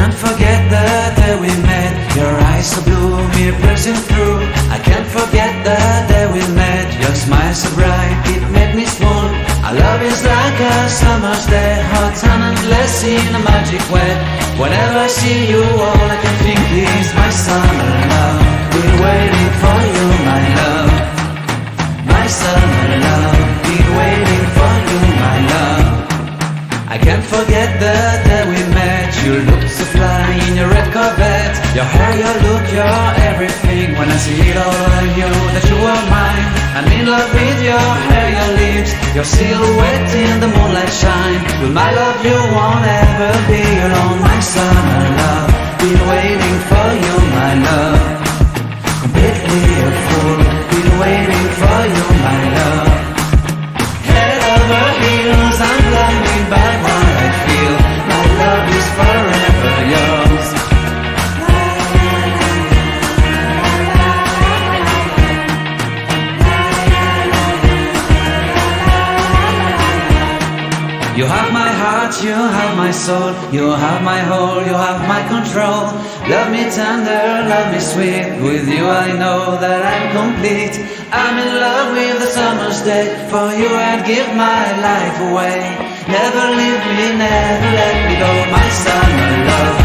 can't forget the day we met. Your eyes so blue, me piercing through. I can't forget the day we met. Your smile so bright, it made me swoon. Our love is like a summer's day, hot and endless in a magic way. Whenever I see you, all I can think is my summer love. Been waiting for you, my love. My summer love. Been waiting for you, my love. I can't forget the day we met. You looked so fly in your red Corvette. Your hair, your look, your everything. When I see it all, I knew that you were mine. I'm in love with your hair, your lips, your silhouette in the moonlight shine. With my love you won't ever be alone. My summer love, been waiting for you, my love. Completely a fool, been waiting for you, my love. Head over heels, I'm blinded by what I feel. My love is forever yours. You have my heart, you have my soul. You have my whole, you have my control. Love me tender, love me sweet. With you I know that I'm complete. I'm in love with the summer's day. For you I'd give my life away. Never leave me, never let me go. My summer love,